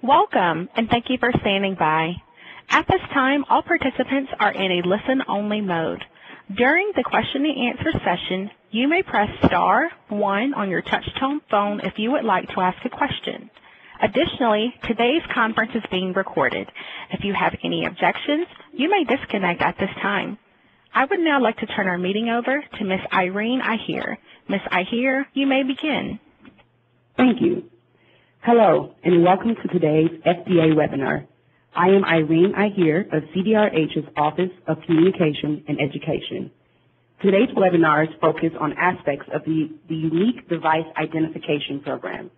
Welcome, and thank you for standing by. At this time, all participants are in a listen-only mode. During the question and answer session, you may press star 1 on your touch-tone phone if you would like to ask a question. Additionally, today's conference is being recorded. If you have any objections, you may disconnect at this time. I would now like to turn our meeting over to Ms. Irene Ahir. Ms. Ahir, you may begin. Thank you. Hello, and welcome to today's FDA webinar. I am Irene Ahir of CDRH's Office of Communication and Education. Today's webinars focus on aspects of the Unique Device Identification Program.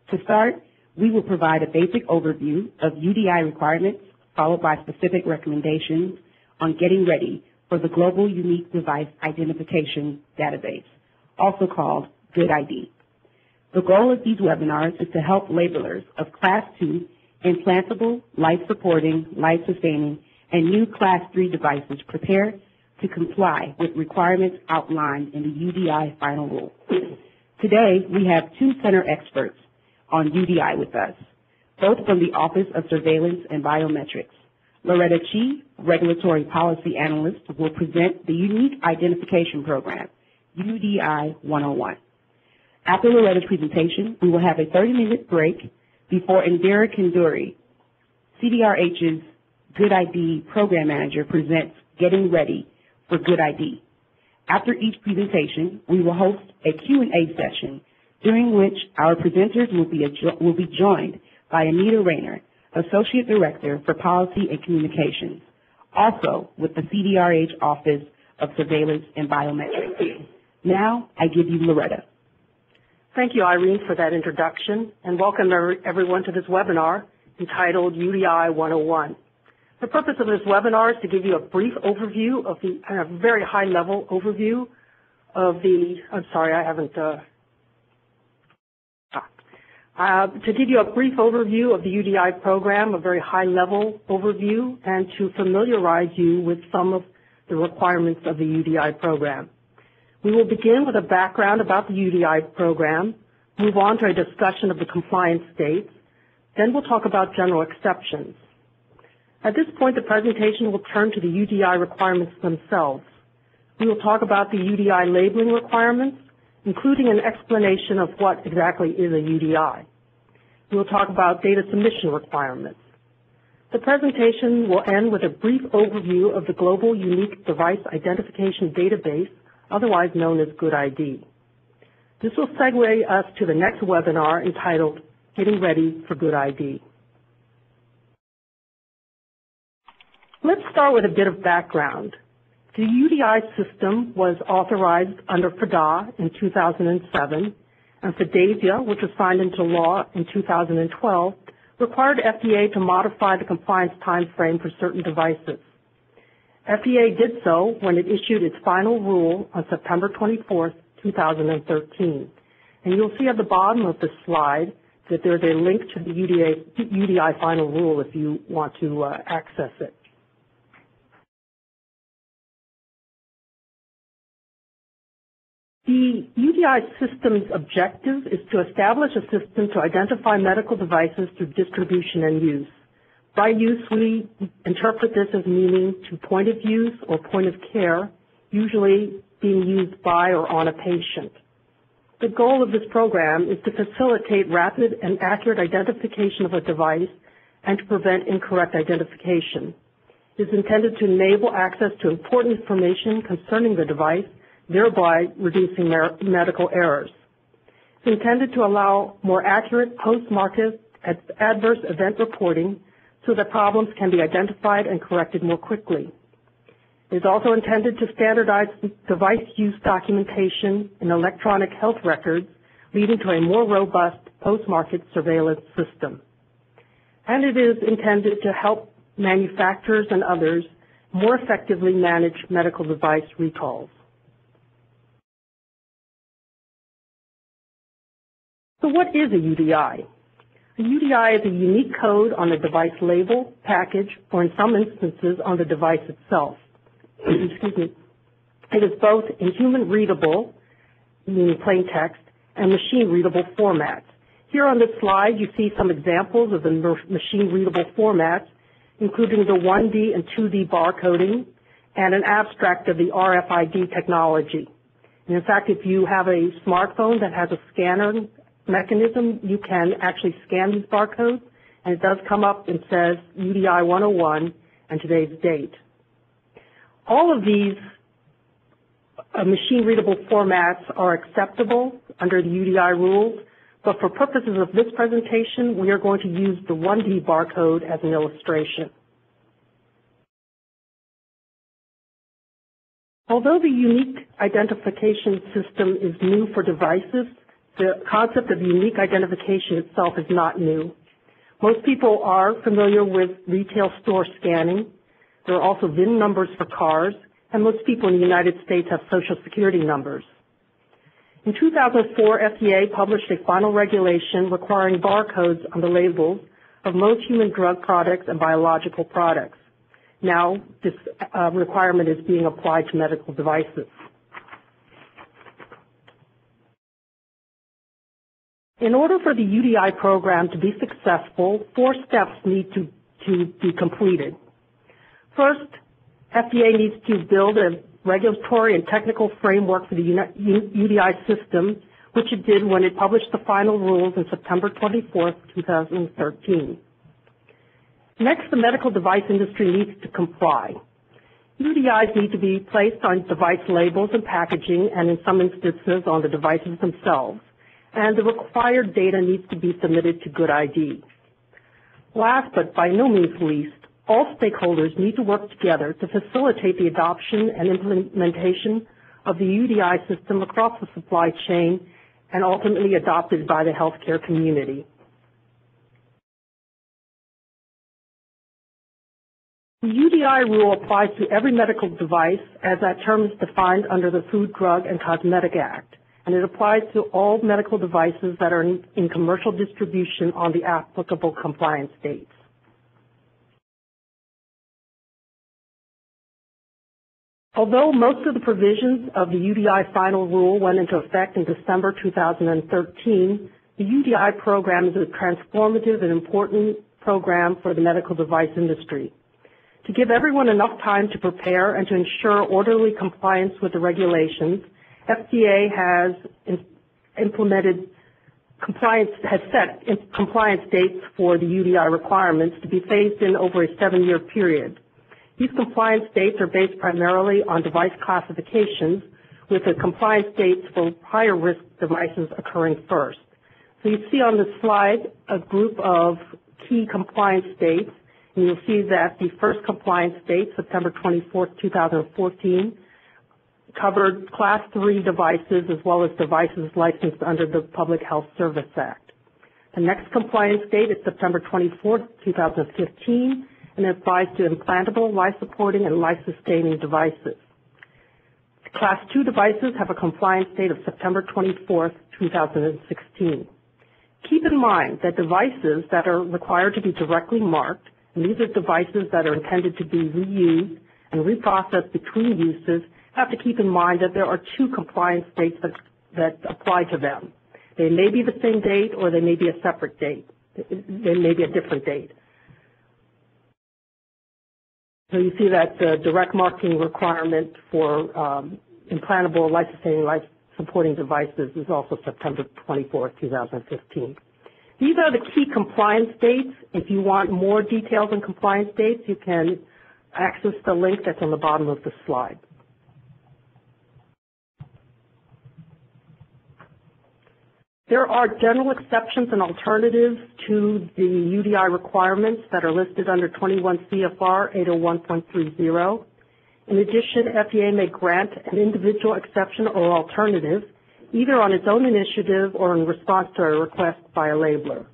To start, we will provide a basic overview of UDI requirements, followed by specific recommendations on getting ready for the Global Unique Device Identification Database, also called GoodID. The goal of these webinars is to help labelers of Class 2 implantable, life-supporting, life-sustaining, and new Class 3 devices prepare to comply with requirements outlined in the UDI final rule. Today, we have two center experts on UDI with us, both from the Office of Surveillance and Biometrics. Loretta Chi, Regulatory Policy Analyst, will present the Unique Identification Program, UDI 101. After Loretta's presentation, we will have a 30-minute break before Indira Kanduri, CDRH's GoodID Program Manager, presents Getting Ready for GoodID. After each presentation, we will host a Q&A session during which our presenters will be joined by Anita Rayner, Associate Director for Policy and Communications, also with the CDRH Office of Surveillance and Biometrics. Now, I give you Loretta. Thank you, Irene, for that introduction, and welcome everyone to this webinar entitled UDI 101. The purpose of this webinar is to give you a brief overview of the, a very high-level overview of the, to give you a brief overview of the UDI program, a very high-level overview, and to familiarize you with some of the requirements of the UDI program. We will begin with a background about the UDI program, move on to a discussion of the compliance states, then we'll talk about general exceptions. At this point, the presentation will turn to the UDI requirements themselves. We will talk about the UDI labeling requirements, including an explanation of what exactly is a UDI. We will talk about data submission requirements. The presentation will end with a brief overview of the Global Unique Device Identification Database, otherwise known as GoodID. This will segue us to the next webinar entitled Getting Ready for GoodID. Let's start with a bit of background. The UDI system was authorized under FDA in 2007, and FDASIA, which was signed into law in 2012, required FDA to modify the compliance timeframe for certain devices. FDA did so when it issued its final rule on September 24, 2013. And you'll see at the bottom of the slide that there's a link to the UDI final rule if you want to access it. The UDI system's objective is to establish a system to identify medical devices through distribution and use. By use, we interpret this as meaning to point of use or point of care, usually being used by or on a patient. The goal of this program is to facilitate rapid and accurate identification of a device and to prevent incorrect identification. It is intended to enable access to important information concerning the device, thereby reducing medical errors. It's intended to allow more accurate post-market adverse event reporting so that problems can be identified and corrected more quickly. It is also intended to standardize device use documentation in electronic health records, leading to a more robust post-market surveillance system. And it is intended to help manufacturers and others more effectively manage medical device recalls. So what is a UDI? A UDI is a unique code on the device label, package, or in some instances on the device itself. Excuse me. It is both in human readable, meaning plain text, and machine readable formats. Here on this slide, you see some examples of the machine-readable formats, including the 1D and 2D barcoding, and an abstract of the RFID technology. And in fact, if you have a smartphone that has a scanner mechanism, you can actually scan these barcodes, and it does come up and says UDI 101 and today's date. All of these machine-readable formats are acceptable under the UDI rules, but for purposes of this presentation, we are going to use the 1D barcode as an illustration. Although the unique identification system is new for devices, the concept of unique identification itself is not new. Most people are familiar with retail store scanning. There are also VIN numbers for cars, and most people in the United States have Social Security numbers. In 2004, FDA published a final regulation requiring barcodes on the labels of most human drug products and biological products. Now, this requirement is being applied to medical devices. In order for the UDI program to be successful, 4 steps need to be completed. First, FDA needs to build a regulatory and technical framework for the UDI system, which it did when it published the final rules on September 24, 2013. Next, the medical device industry needs to comply. UDIs need to be placed on device labels and packaging, and in some instances on the devices themselves, and the required data needs to be submitted to Good ID. Last, but by no means least, all stakeholders need to work together to facilitate the adoption and implementation of the UDI system across the supply chain and ultimately adopted by the healthcare community. The UDI rule applies to every medical device as that term is defined under the Food, Drug, and Cosmetic Act, and it applies to all medical devices that are in commercial distribution on the applicable compliance dates. Although most of the provisions of the UDI final rule went into effect in December 2013, the UDI program is a transformative and important program for the medical device industry. To give everyone enough time to prepare and to ensure orderly compliance with the regulations, FDA has set compliance dates for the UDI requirements to be phased in over a 7-year period. These compliance dates are based primarily on device classifications, with the compliance dates for higher risk devices occurring first. So you see on the slide a group of key compliance dates, and you'll see that the first compliance date, September 24, 2014, covered Class 3 devices as well as devices licensed under the Public Health Service Act. The next compliance date is September 24, 2015, and it applies to implantable, life-supporting, and life-sustaining devices. Class 2 devices have a compliance date of September 24, 2016. Keep in mind that devices that are required to be directly marked, and these are devices that are intended to be reused and reprocessed between uses, have to keep in mind that there are 2 compliance dates that apply to them. They may be the same date or they may be a separate date. They may be a different date. So you see that the direct marking requirement for implantable, life-sustaining, life-supporting devices is also September 24, 2015. These are the key compliance dates. If you want more details on compliance dates, you can access the link that's on the bottom of the slide. There are general exceptions and alternatives to the UDI requirements that are listed under 21 CFR 801.30. In addition, FDA may grant an individual exception or alternative, either on its own initiative or in response to a request by a labeler.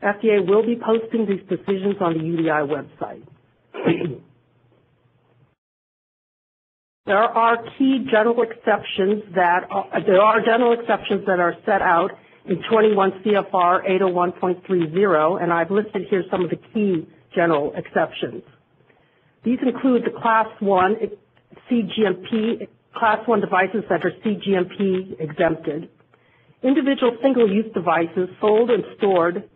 FDA will be posting these decisions on the UDI website. There are general exceptions that are set out in 21 CFR 801.30, and I've listed here some of the key general exceptions. These include the Class 1 CGMP, Class 1 devices that are CGMP exempted. Individual single-use devices sold and stored,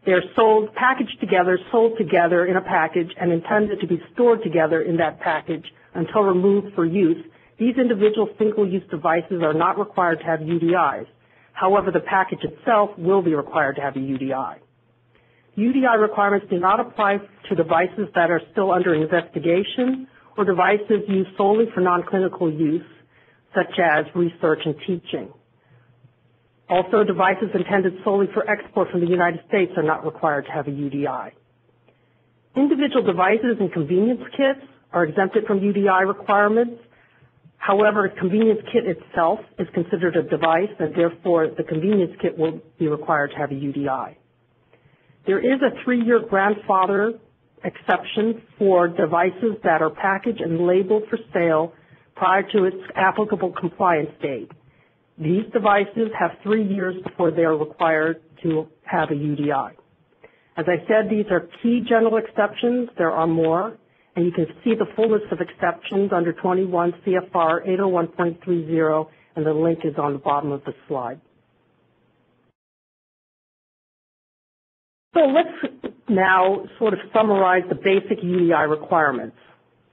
they're sold, packaged together, sold together in a package, and intended to be stored together in that package until removed for use. These individual single-use devices are not required to have UDIs. However, the package itself will be required to have a UDI. UDI requirements do not apply to devices that are still under investigation or devices used solely for non-clinical use, such as research and teaching. Also, devices intended solely for export from the United States are not required to have a UDI. Individual devices and convenience kits are exempted from UDI requirements. However, a convenience kit itself is considered a device, and therefore the convenience kit will be required to have a UDI. There is a 3-year grandfather exception for devices that are packaged and labeled for sale prior to its applicable compliance date. These devices have 3 years before they are required to have a UDI. As I said, these are key general exceptions. There are more, and you can see the full list of exceptions under 21 CFR 801.30, and the link is on the bottom of the slide. So let's now sort of summarize the basic UDI requirements.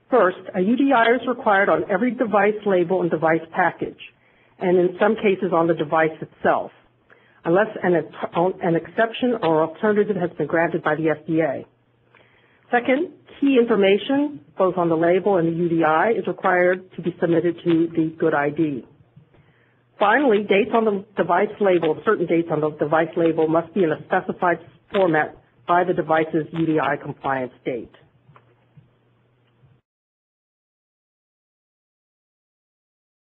First, a UDI is required on every device label and device package, and in some cases on the device itself, unless an exception or alternative has been granted by the FDA. Second, key information, both on the label and the UDI, is required to be submitted to the Good ID. Finally, dates on the device label, certain dates on the device label must be in a specified format by the device's UDI compliance date.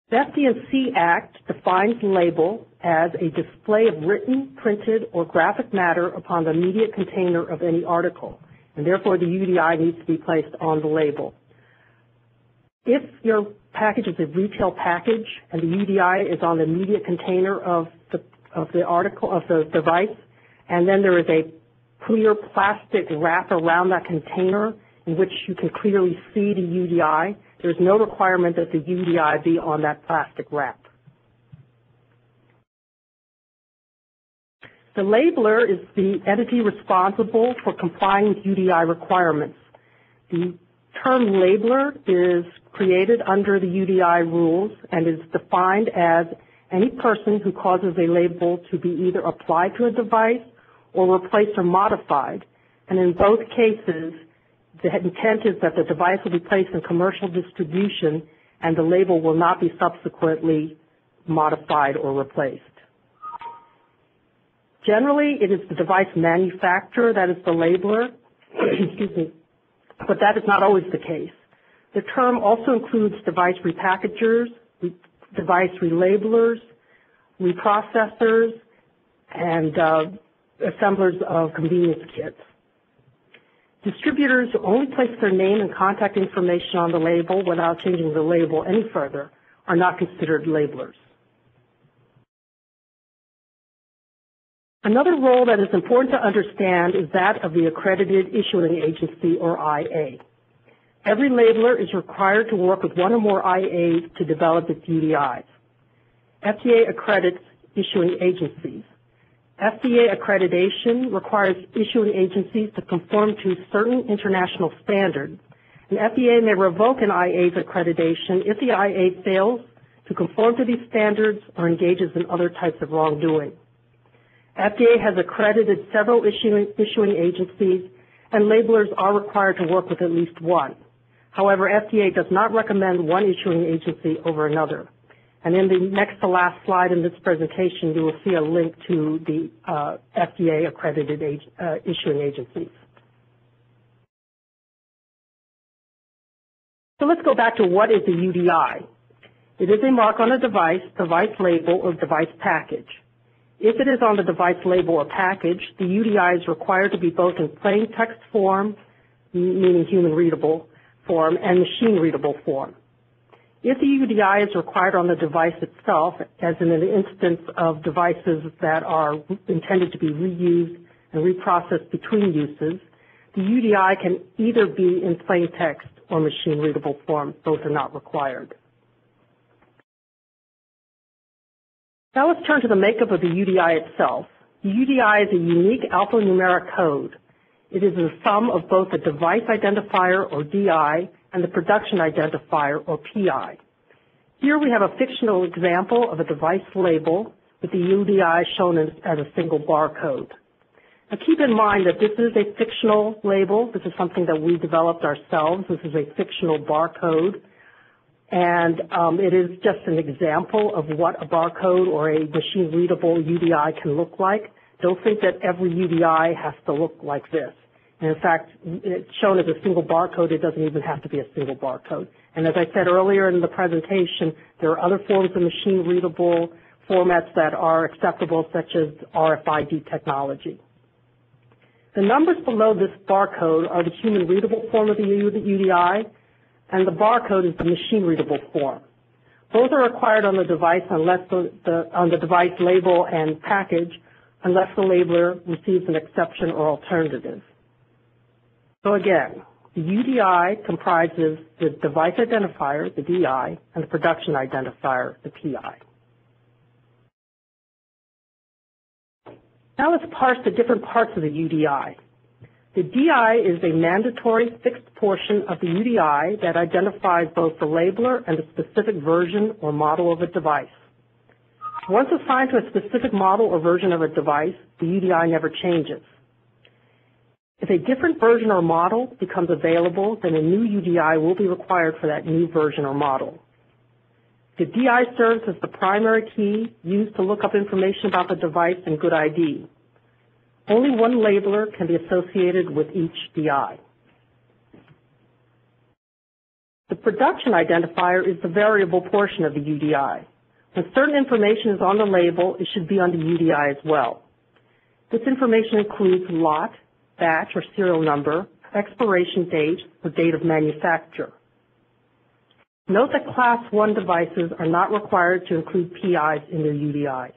The FDA&C Act defines label as a display of written, printed, or graphic matter upon the immediate container of any article, and therefore the UDI needs to be placed on the label. If your package is a retail package and the UDI is on the immediate container of the article, of the device, and then there is a clear plastic wrap around that container in which you can clearly see the UDI, there's no requirement that the UDI be on that plastic wrap. The labeler is the entity responsible for complying with UDI requirements. The term labeler is created under the UDI rules and is defined as any person who causes a label to be either applied to a device or replaced or modified. And in both cases, the intent is that the device will be placed in commercial distribution and the label will not be subsequently modified or replaced. Generally, it is the device manufacturer that is the labeler, excuse me, but that is not always the case. The term also includes device repackagers, device relabelers, reprocessors, and assemblers of convenience kits. Distributors who only place their name and contact information on the label without changing the label any further are not considered labelers. Another role that is important to understand is that of the Accredited Issuing Agency, or IA. Every labeler is required to work with one or more IAs to develop its UDIs. FDA accredits issuing agencies. FDA accreditation requires issuing agencies to conform to certain international standards, and FDA may revoke an IA's accreditation if the IA fails to conform to these standards or engages in other types of wrongdoing. FDA has accredited several issuing agencies, and labelers are required to work with at least one. However, FDA does not recommend one issuing agency over another. And in the next to last slide in this presentation, you will see a link to the FDA accredited issuing agencies. So let's go back to what is a UDI. It is a mark on a device, device label, or device package. If it is on the device label or package, the UDI is required to be both in plain text form, meaning human readable form, and machine readable form. If the UDI is required on the device itself, as in an instance of devices that are intended to be reused and reprocessed between uses, the UDI can either be in plain text or machine readable form. Both are not required. Now let's turn to the makeup of the UDI itself. The UDI is a unique alphanumeric code. It is the sum of both the device identifier, or DI, and the production identifier, or PI. Here we have a fictional example of a device label with the UDI shown as a single barcode. Now keep in mind that this is a fictional label. This is something that we developed ourselves. This is a fictional barcode. And it is just an example of what a barcode or a machine-readable UDI can look like. Don't think that every UDI has to look like this. And in fact, it's shown as a single barcode. It doesn't even have to be a single barcode. And as I said earlier in the presentation, there are other forms of machine-readable formats that are acceptable, such as RFID technology. The numbers below this barcode are the human-readable form of the UDI, and the barcode is the machine-readable form. Both are required on the device unless on the device label and package, unless the labeler receives an exception or alternative. So again, the UDI comprises the device identifier, the DI, and the production identifier, the PI. Now let's parse the different parts of the UDI. The DI is a mandatory fixed portion of the UDI that identifies both the labeler and the specific version or model of a device. Once assigned to a specific model or version of a device, the UDI never changes. If a different version or model becomes available, then a new UDI will be required for that new version or model. The DI serves as the primary key used to look up information about the device and good ID. Only one labeler can be associated with each DI. The production identifier is the variable portion of the UDI. When certain information is on the label, it should be on the UDI as well. This information includes lot, batch or serial number, expiration date, or date of manufacture. Note that Class 1 devices are not required to include PIs in their UDIs.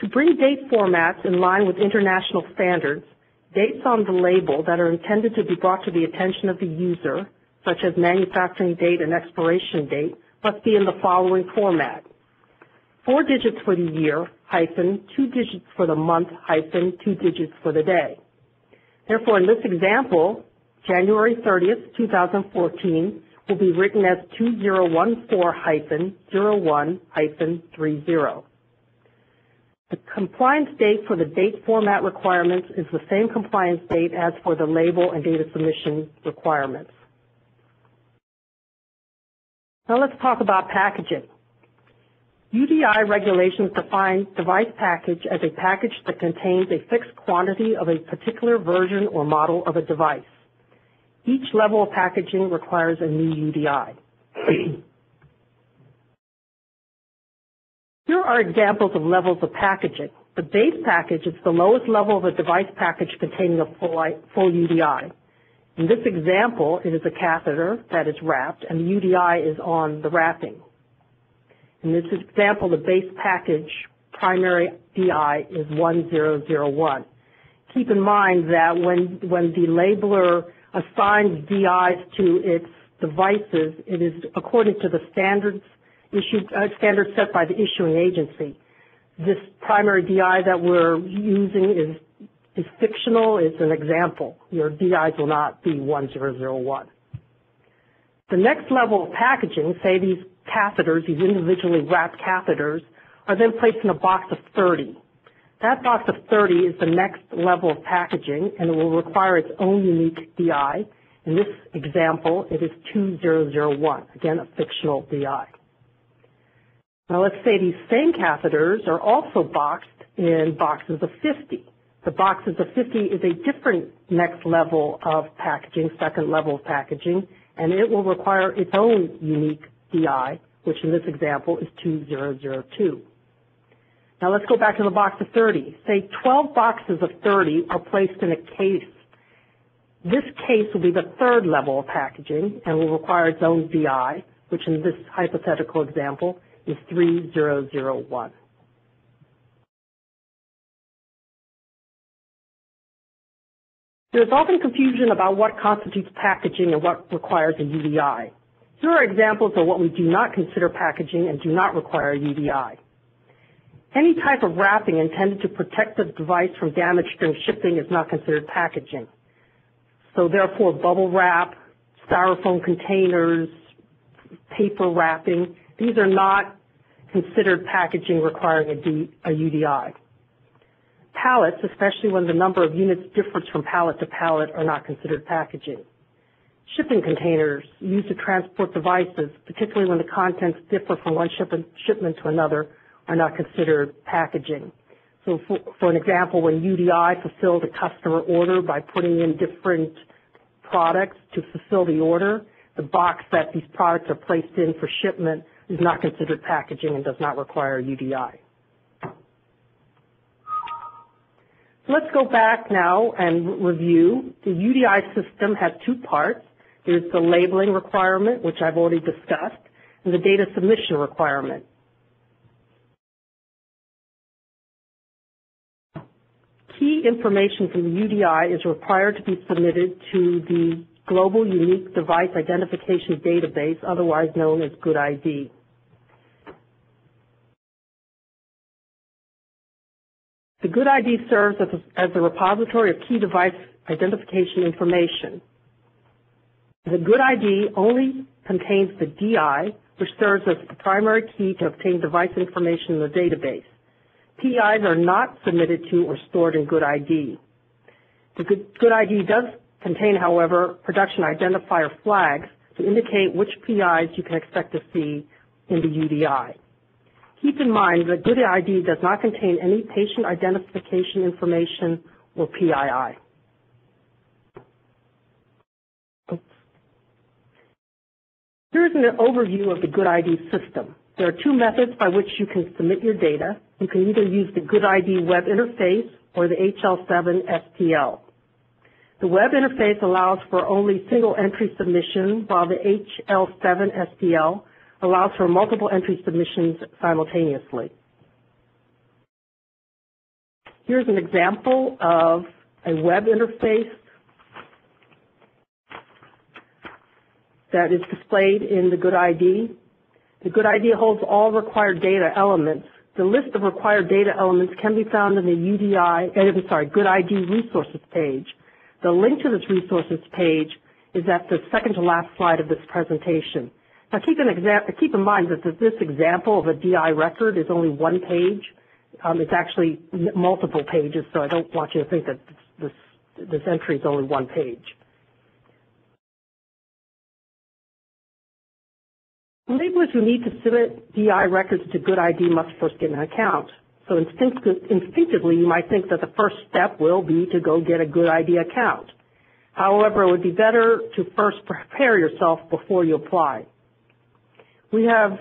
To bring date formats in line with international standards, dates on the label that are intended to be brought to the attention of the user, such as manufacturing date and expiration date, must be in the following format: 4 digits for the year, hyphen, 2 digits for the month, hyphen, 2 digits for the day. Therefore, in this example, January 30th, 2014 will be written as 2014-01-30. The compliance date for the date format requirements is the same compliance date as for the label and data submission requirements. Now let's talk about packaging. UDI regulations define device package as a package that contains a fixed quantity of a particular version or model of a device. Each level of packaging requires a new UDI. Here are examples of levels of packaging. The base package is the lowest level of a device package containing a full UDI. In this example, it is a catheter that is wrapped, and the UDI is on the wrapping. In this example, the base package primary DI is 1001. Keep in mind that when the labeler assigns DIs to its devices, it is according to the standards set by the issuing agency. This primary DI that we're using is fictional. It's an example. Your DIs will not be 1001. The next level of packaging, say these catheters, these individually wrapped catheters, are then placed in a box of 30. That box of 30 is the next level of packaging, and it will require its own unique DI. In this example, it is 2001, again, a fictional DI. Now let's say these same catheters are also boxed in boxes of 50. The boxes of 50 is a different next level of packaging, second level of packaging, and it will require its own unique DI, which in this example is 2002. Now let's go back to the box of 30. Say 12 boxes of 30 are placed in a case. This case will be the third level of packaging and will require its own DI, which in this hypothetical example is 3001. There's often confusion about what constitutes packaging and what requires a UDI. Here are examples of what we do not consider packaging and do not require UDI. Any type of wrapping intended to protect the device from damage during shipping is not considered packaging. So therefore, bubble wrap, styrofoam containers, paper wrapping, these are not considered packaging requiring a UDI. Pallets, especially when the number of units differs from pallet to pallet, are not considered packaging. Shipping containers used to transport devices, particularly when the contents differ from one shipment to another, are not considered packaging. So for an example, when UDI fulfilled a customer order by putting in different products to fulfill the order, the box that these products are placed in for shipment is not considered packaging and does not require UDI. Let's go back now and review. The UDI system has two parts. There's the labeling requirement, which I've already discussed, and the data submission requirement. Key information from the UDI is required to be submitted to the Global Unique Device Identification Database, otherwise known as GoodID. The GoodID serves as a repository of key device identification information. The GoodID only contains the DI, which serves as the primary key to obtain device information in the database. PIs are not submitted to or stored in GoodID. The GoodID does contain, however, production identifier flags to indicate which PIs you can expect to see in the UDI. Keep in mind that GoodID does not contain any patient identification information or PII. Here's an overview of the GoodID system. There are two methods by which you can submit your data. You can either use the GoodID web interface or the HL7 STL. The web interface allows for only single entry submission, while the HL7 STL allows for multiple entry submissions simultaneously. Here's an example of a web interface that is displayed in the GoodID. The GoodID holds all required data elements. The list of required data elements can be found in the GoodID resources page. The link to this resources page is at the second to last slide of this presentation. Now keep in mind that this example of a DI record is only one page. It's actually multiple pages, so I don't want you to think that this entry is only one page. Labelers who need to submit DI records to GoodID must first get an account. So instinctively, you might think that the first step will be to go get a GoodID account. However, it would be better to first prepare yourself before you apply. We have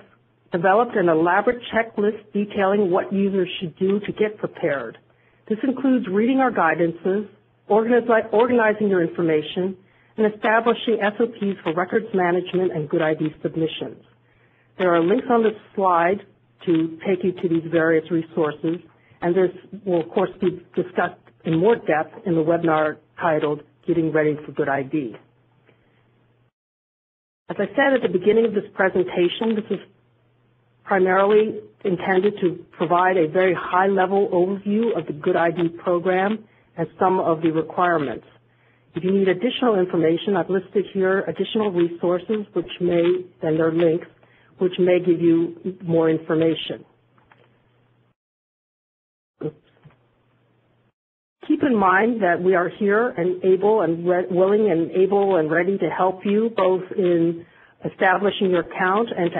developed an elaborate checklist detailing what users should do to get prepared. This includes reading our guidances, organizing your information, and establishing SOPs for records management and GoodID submissions. There are links on this slide to take you to these various resources, and this will, of course, be discussed in more depth in the webinar titled Getting Ready for GoodID. As I said at the beginning of this presentation, this is primarily intended to provide a very high-level overview of the GoodID program and some of the requirements. If you need additional information, I've listed here additional resources and their links, which may give you more information. Keep in mind that we are here and willing and able and ready to help you both in establishing your account and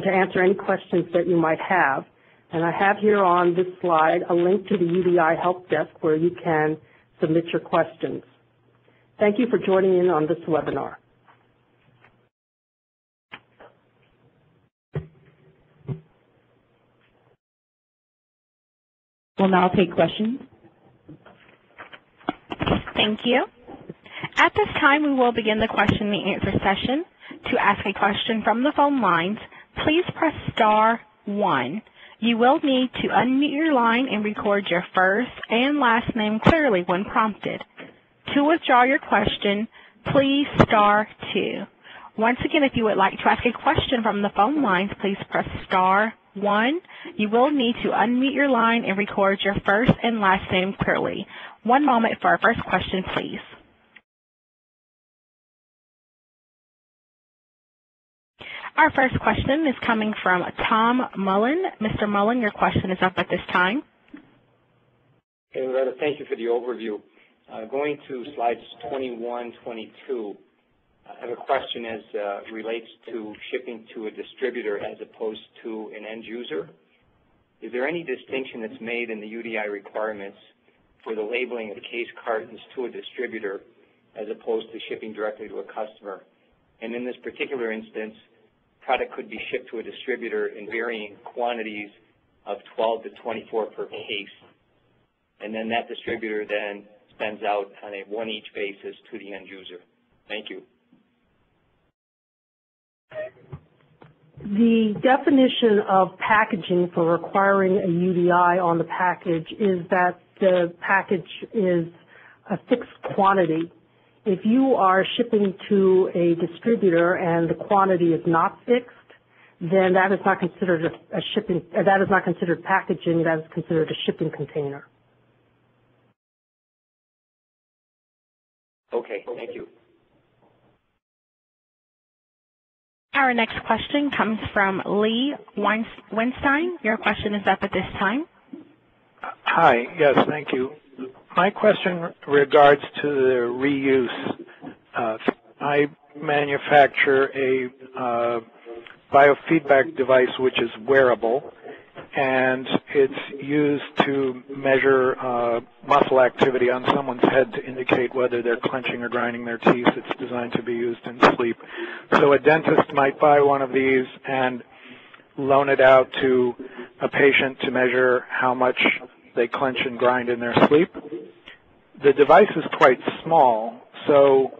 to answer any questions that you might have. And I have here on this slide a link to the UDI help desk where you can submit your questions. Thank you for joining in on this webinar. We'll now take questions. Thank you. At this time, we will begin the question and answer session. To ask a question from the phone lines, please press *1. You will need to unmute your line and record your first and last name clearly when prompted. To withdraw your question, please *2. Once again, if you would like to ask a question from the phone lines, please press star 1. You will need to unmute your line and record your first and last name clearly. One moment for our first question, please. Our first question is coming from Tom Mullen. Mr. Mullen, your question is up at this time. Hey, Loretta, thank you for the overview. Going to slides 21, 22, I have a question as relates to shipping to a distributor as opposed to an end user. Is there any distinction that's made in the UDI requirements for the labeling of case cartons to a distributor as opposed to shipping directly to a customer? And in this particular instance, product could be shipped to a distributor in varying quantities of 12 to 24 per case. And then that distributor then sends out on a one each basis to the end user. Thank you. The definition of packaging for requiring a UDI on the package is that the package is a fixed quantity. If you are shipping to a distributor and the quantity is not fixed, then that is not considered a shipping. That is not considered packaging. That is considered a shipping container. Okay, thank you. Our next question comes from Lee Weinstein. Your question is up at this time. Hi, yes, thank you. My question regards to the reuse. I manufacture a biofeedback device which is wearable, and it's used to measure muscle activity on someone's head to indicate whether they're clenching or grinding their teeth. It's designed to be used in sleep. So a dentist might buy one of these and loan it out to a patient to measure how much they clench and grind in their sleep. The device is quite small, so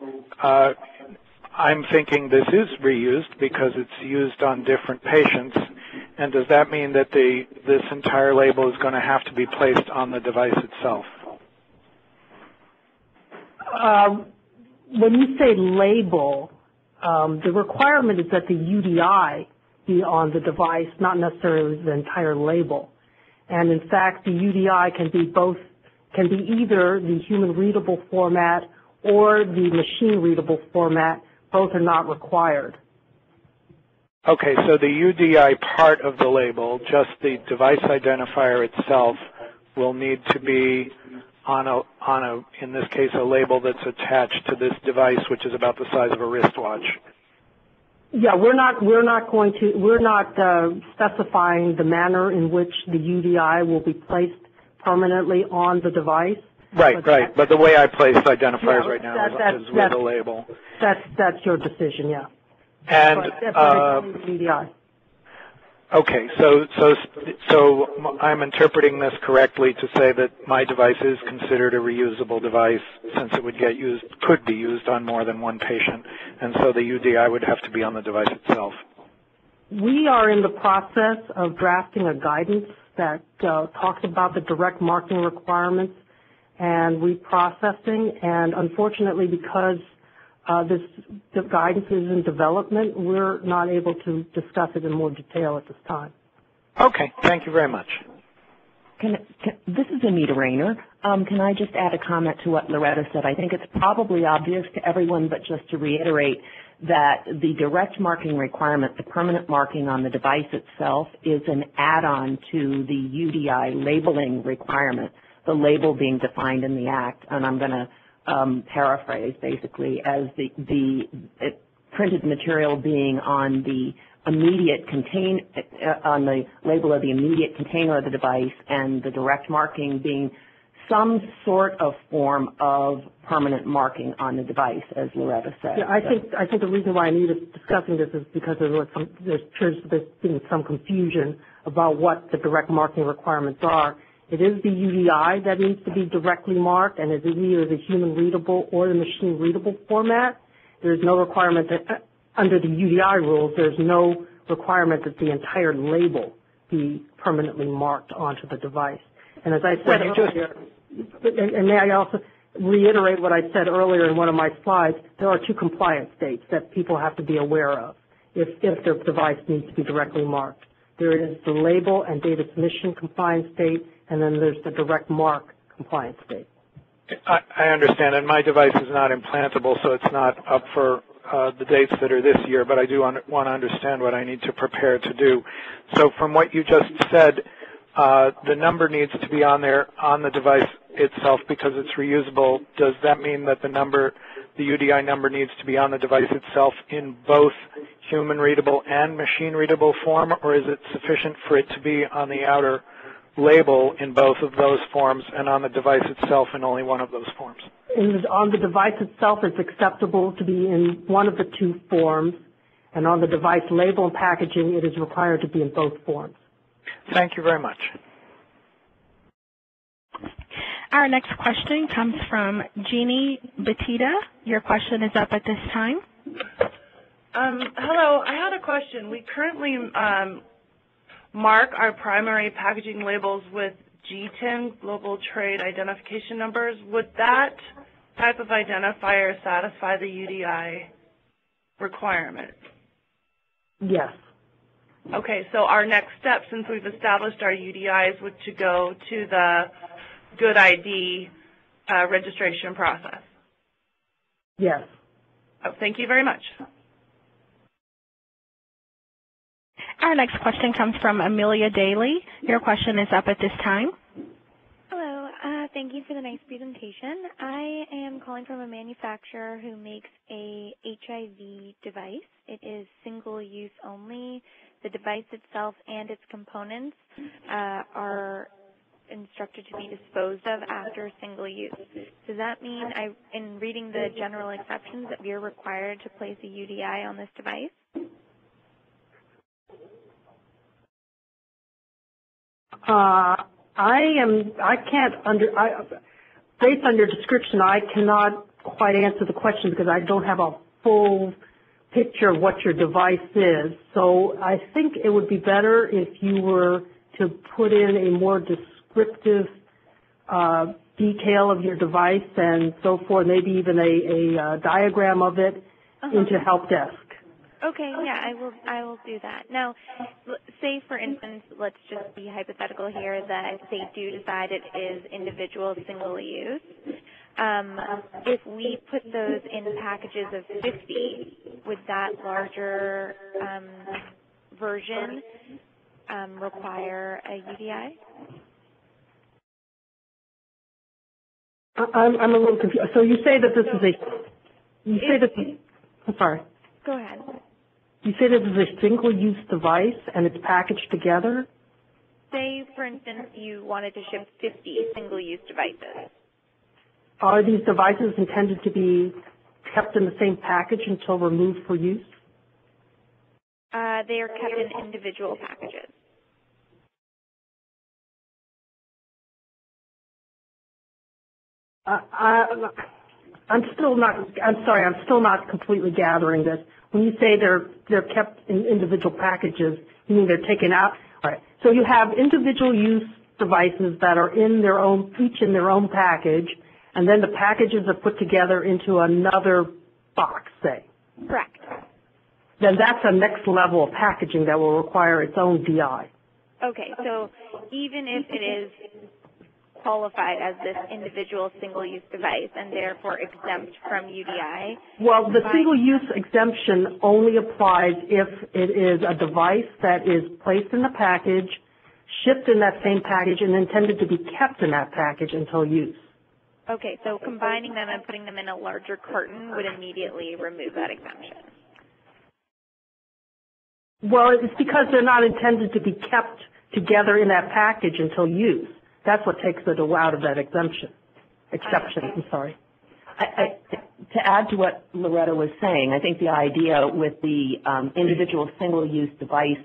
I'm thinking this is reused because it's used on different patients. And does that mean that this entire label is going to have to be placed on the device itself? When you say label, the requirement is that the UDI be on the device, not necessarily the entire label. And in fact, the UDI can be either the human readable format or the machine readable format. Both are not required. Okay, so the UDI part of the label, just the device identifier itself, will need to be on a in this case, a label that's attached to this device, which is about the size of a wristwatch. Yeah, we're not specifying the manner in which the UDI will be placed permanently on the devive. Right, right. But the way I place identifiers right now is with a label. That's your decision, yeah. And okay, so I'm interpreting this correctly to say that my device is considered a reusable device since it could be used on more than one patient, and so the UDI would have to be on the device itself. We are in the process of drafting a guidance that talks about the direct marking requirements and reprocessing, and unfortunately, because the guidance is in development, we're not able to discuss it in more detail at this time. Okay, thank you very much. This is Anita Rayner. Can I just add a comment to what Loretta said? I think it's probably obvious to everyone, but just to reiterate that the direct marking requirement, the permanent marking on the device itself, is an add-on to the UDI labeling requirement, the label being defined in the Act, and I'm going to paraphrase basically as the printed material being on the on the label of the immediate container of the device, and the direct marking being some sort of form of permanent marking on the device, as Loretta said. Yeah, I think the reason why Anita's discussing this is because there's been some confusion about what the direct marking requirements are. It is the UDI that needs to be directly marked, and it is either the human readable or the machine readable format. There's no requirement that, under the UDI rules, there's no requirement that the entire label be permanently marked onto the device. And as I said earlier, and may I also, reiterate what I said earlier in one of my slides, there are two compliance states that people have to be aware of if their device needs to be directly marked. There is the label and data submission compliance state, and then there's the direct mark compliance state. I understand, and my device is not implantable, so it's not up for the dates that are this year, but I do want to understand what I need to prepare to do. So from what you just said, the number needs to be on there on the device itself because it's reusable. Does that mean that the UDI number needs to be on the device itself in both human readable and machine readable form, or is it sufficient for it to be on the outer label in both of those forms and on the device itself in only one of those forms? On the device itself, it's acceptable to be in one of the two forms, and on the device label and packaging, it is required to be in both forms. Thank you very much. Our next question comes from Jeannie Batista. Your question is up at this time. Hello, I had a question. We currently mark our primary packaging labels with GTIN, Global Trade Identification Numbers. Would that type of identifier satisfy the UDI requirement? Yes. Okay, so our next step, since we've established our UDIs, would to go to the Good ID registration process. Yes. Oh, thank you very much. Our next question comes from Amelia Daly. Your question is up at this time. Hello. Thank you for the nice presentation. I am calling from a manufacturer who makes a HIV device. It is single-use only. The device itself and its components are instructed to be disposed of after single use. Does that mean, in reading the general exceptions, that we are required to place a UDI on this device? Based on your description, I cannot quite answer the question because I don't have a full picture of what your device is. So I think it would be better if you were to put in a more descriptive detail of your device and so forth, maybe even a diagram of it into help desk. Okay, yeah, I will do that. Now, say for instance, let's just be hypothetical here that they do decide it is individual single use. If we put those in packages of 50, would that larger version require a UDI? I'm a little confused. So you say that this is I'm sorry. Go ahead. You say this is a single-use device and it's packaged together? Say, for instance, you wanted to ship 50 single-use devices. Are these devices intended to be kept in the same package until removed for use? They are kept in individual packages. I'm still not completely gathering this. When you say they're kept in individual packages, you mean they're taken out? All right. So you have individual use devices that are each in their own package, and then the packages are put together into another box, say. Correct. Then that's a next level of packaging that will require its own DI. Okay, so even if it is qualified as this individual single-use device and therefore exempt from UDI? Well, the single-use exemption only applies if it is a device that is placed in the package, shipped in that same package, and intended to be kept in that package until use. Okay, so combining them and putting them in a larger carton would immediately remove that exemption. Well, it's because they're not intended to be kept together in that package until use. That's what takes it out of that exception. I'm sorry. To add to what Loretta was saying, I think the idea with the individual single-use device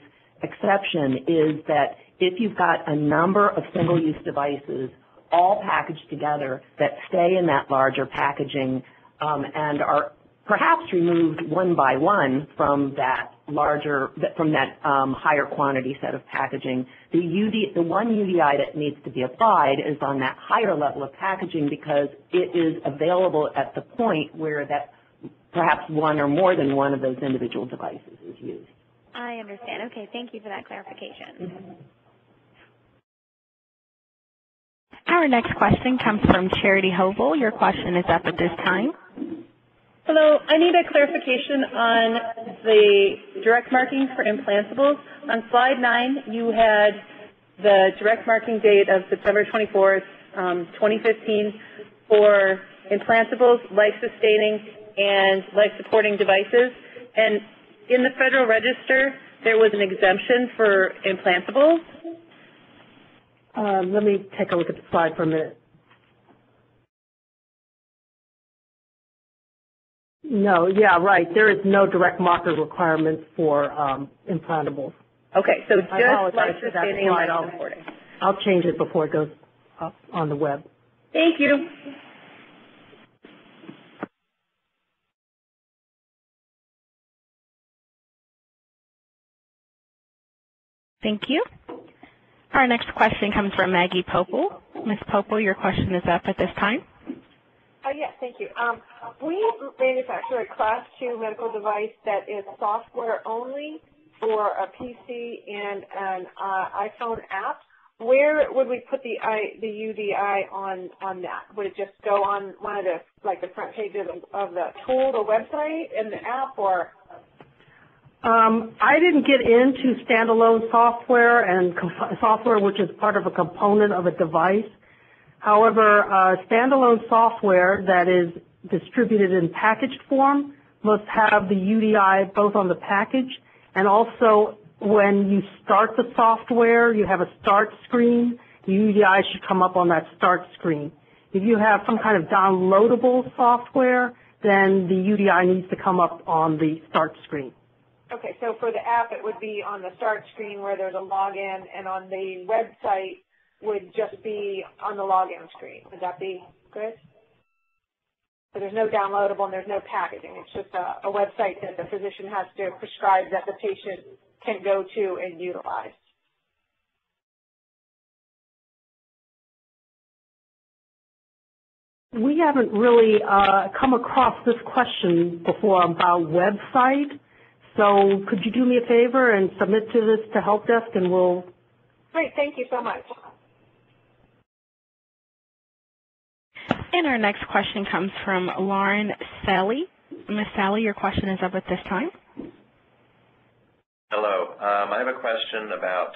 exception is that if you've got a number of single-use devices all packaged together that stay in that larger packaging and are perhaps removed one by one from that larger, from that higher quantity set of packaging. The one UDI that needs to be applied is on that higher level of packaging because it is available at the point where that perhaps one or more than one of those individual devices is used. I understand. Okay, thank you for that clarification. Our next question comes from Charity Hovel. Your question is up at this time. Hello, I need a clarification on the direct marking for implantables. On slide 9, you had the direct marking date of September 24th, 2015 for implantables, life-sustaining, and life-supporting devices. And in the Federal Register, there was an exemption for implantables. Let me take a look at the slide for a minute. No, yeah, right. There is no direct marker requirement for implantables. Okay, so just life-sustaining and life-supporting. I'll change it before it goes up on the web. Thank you. Thank you. Our next question comes from Maggie Popel. Ms. Popel, your question is up at this time. Yes, thank you. We manufacture a Class 2 medical device that is software only for a PC and an iPhone app. Where would we put the UDI on that? Would it just go on one of the front pages of the tool, the website, and the app, or? I didn't get into standalone software and software which is part of a component of a device. However, standalone software that is distributed in packaged form must have the UDI both on the package and also when you start the software, you have a start screen, the UDI should come up on that start screen. If you have some kind of downloadable software, then the UDI needs to come up on the start screen. Okay, so for the app, it would be on the start screen where there's a login, and on the website would just be on the login screen. Would that be good? So there's no downloadable and there's no packaging. It's just a website that the physician has to prescribe that the patient can go to and utilize. We haven't really come across this question before about website. So could you do me a favor and submit to this to help desk, and we'll. Great, thank you so much. And our next question comes from Lauren Sally. Ms. Sally, your question is up at this time. Hello. I have a question about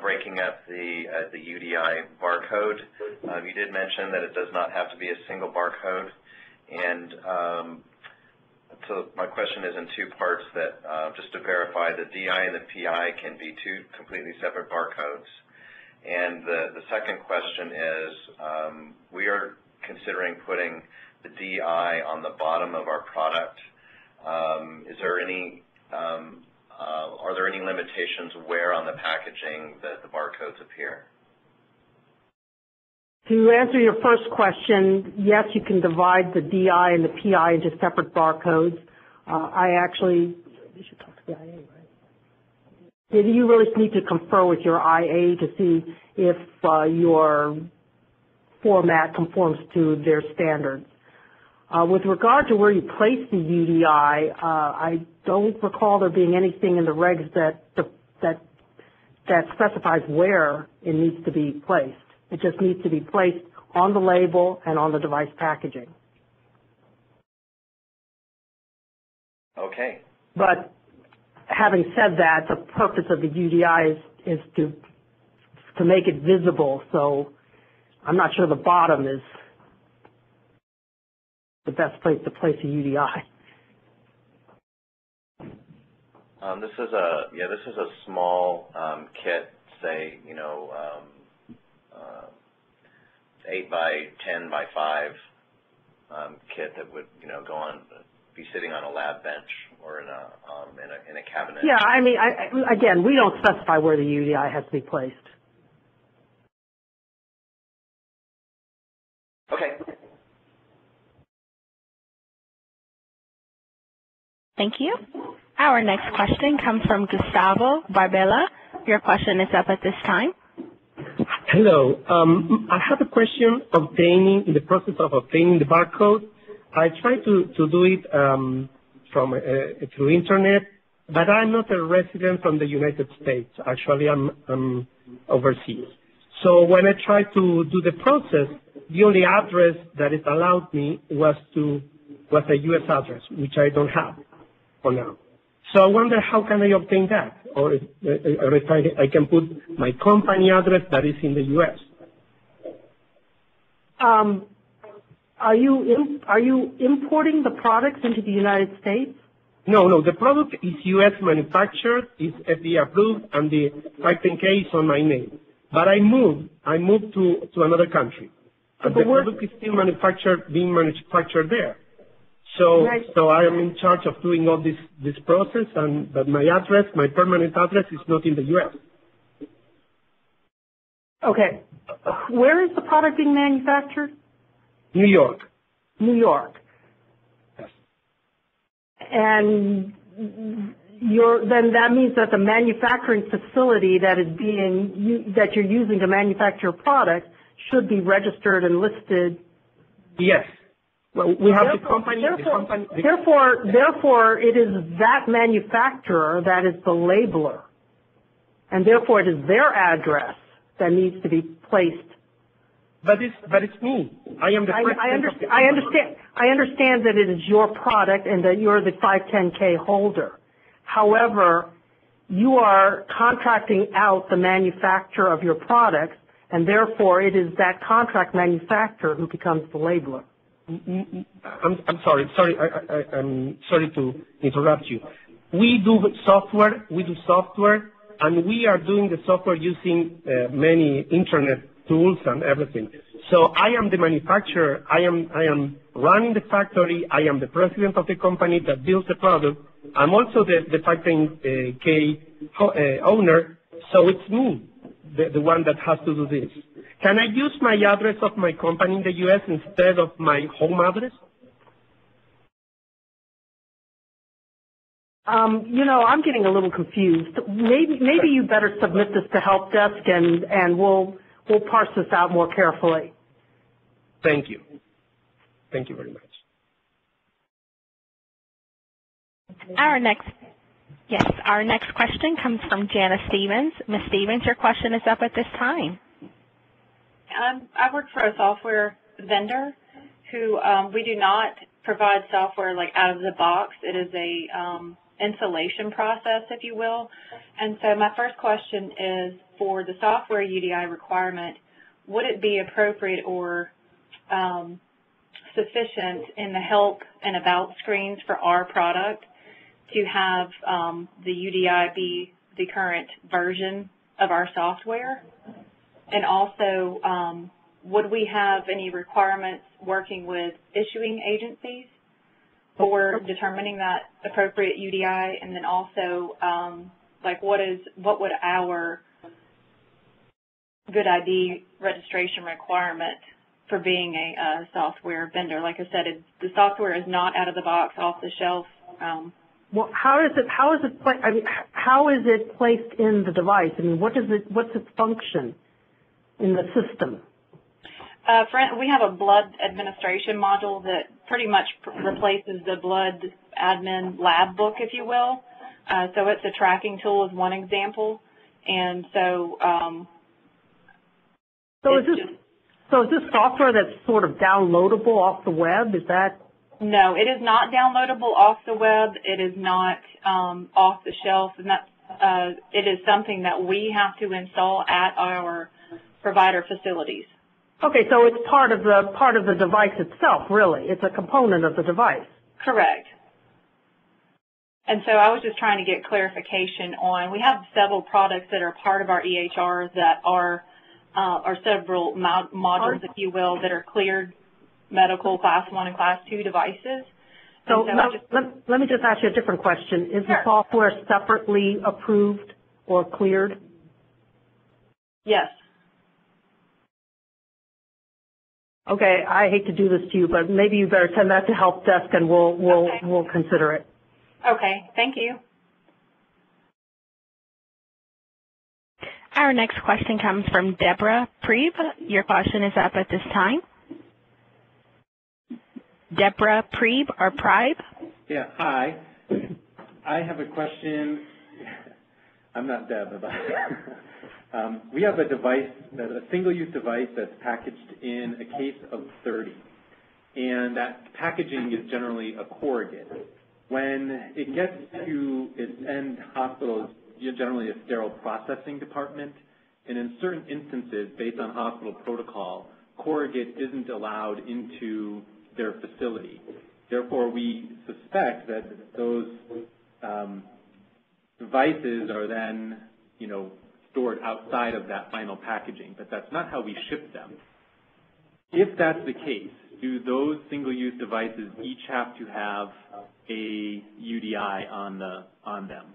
breaking up the UDI barcode. You did mention that it does not have to be a single barcode, and so my question is in two parts that just to verify the DI and the PI can be two completely separate barcodes. And the second question is we are considering putting the DI on the bottom of our product. Is there any are there any limitations where on the packaging that the barcodes appear? To answer your first question, yes, you can divide the DI and the PI into separate barcodes. You should talk to the IA, right? You really need to confer with your IA to see if your format conforms to their standards. With regard to where you place the UDI, I don't recall there being anything in the regs that specifies where it needs to be placed. It just needs to be placed on the label and on the device packaging. Okay. But having said that, the purpose of the UDI is to make it visible. So I'm not sure the bottom is the best place to place a UDI. This is a small kit, say 8 by 10 by 5 kit that would go on, be sitting on a lab bench or in a cabinet. Yeah, I mean, again, we don't specify where the UDI has to be placed. Okay. Thank you. Our next question comes from Gustavo Barbella. Your question is up at this time. Hello. I have a question in the process of obtaining the barcode. I tried to do it through internet, but I'm not a resident from the United States. Actually, I'm overseas. So when I tried to do the process, the only address that it allowed me was a U.S. address, which I don't have for now. So I wonder how can I obtain that, or if I can put my company address that is in the U.S. Are you importing the products into the United States? No. The product is U.S. manufactured, is FDA approved, and the 510K is on my name. But I moved to another country. But the product is still being manufactured there. So I am in charge of doing all this process, but my permanent address is not in the U.S. Okay. Where is the product being manufactured? New York. New York. Yes. And then that means that the manufacturing facility that you're using to manufacture a product should be registered and listed. Yes. Well, we have the company. Therefore, it is that manufacturer that is the labeler, and therefore it is their address that needs to be placed. But it's me. I am the president. I understand that it is your product and that you're the 510K holder. However, you are contracting out the manufacturer of your products, and therefore it is that contract manufacturer who becomes the labeler. I'm sorry. I'm sorry to interrupt you. We do software, and we are doing the software using many internet tools and everything. So I am the manufacturer. I am running the factory. I am the president of the company that builds the product. I'm also the 510K owner. So it's me, the one that has to do this. Can I use my address of my company in the U.S. instead of my home address? I'm getting a little confused. Maybe you better submit this to help desk, and we'll parse this out more carefully. Thank you. Thank you very much. Our next question comes from Janice Stevens. Ms. Stevens, your question is up at this time. I work for a software vendor who we do not provide software like out of the box. It is a installation process, if you will. And so my first question is, for the software UDI requirement, would it be appropriate or sufficient in the help and about screens for our product to have the UDI be the current version of our software? And also, would we have any requirements working with issuing agencies for determining that appropriate UDI? And then also, what would our good ID registration requirement for being a software vendor? Like I said, the software is not out of the box, off the shelf. Well, how is it placed in the device? I mean, what's its function in the system? We have a blood administration module that pretty much replaces the blood admin lab book, if you will. So it's a tracking tool is one example. And so is this software that's sort of downloadable off the web? Is that? No, it is not downloadable off the web. It is not off the shelf, and it is something that we have to install at our provider facilities. Okay, so it's part of the device itself, really. It's a component of the device. Correct. And so I was just trying to get clarification on, we have several products that are part of our EHRs that are several modules, if you will, that are cleared medical Class 1 and Class 2 devices. So let me just ask you a different question. Is the software separately approved or cleared? Yes. Okay, I hate to do this to you, but maybe you better send that to help desk and we'll consider it. Okay, thank you. Our next question comes from Deborah Prieb. Your question is up at this time. Deborah Prieb or Prieb? Yeah, hi. I have a question. I'm not Deb, but we have a device, a single-use device that's packaged in a case of 30. And that packaging is generally a corrugate. When it gets to its end hospitals, generally a sterile processing department, and in certain instances, based on hospital protocol, corrugate isn't allowed into their facility. Therefore, we suspect that those devices are then, stored outside of that final packaging, but that's not how we ship them. If that's the case, do those single-use devices each have to have a UDI on them?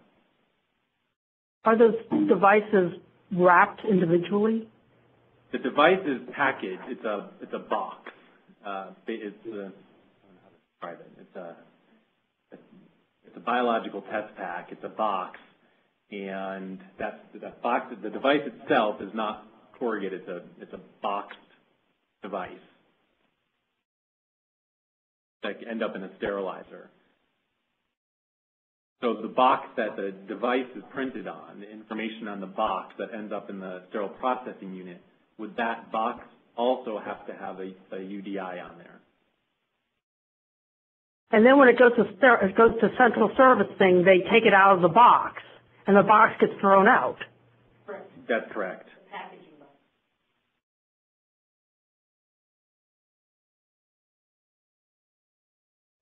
Are those devices wrapped individually? The device is packaged. It's a box. It's a biological test pack. It's a box, and that box. The device itself is not corrugated. It's a boxed device that end up in a sterilizer. So the box that the device is printed on, the information on the box that ends up in the sterile processing unit, would that box also have to have a UDI on there? And then when it goes to central servicing, they take it out of the box, and the box gets thrown out. That's correct.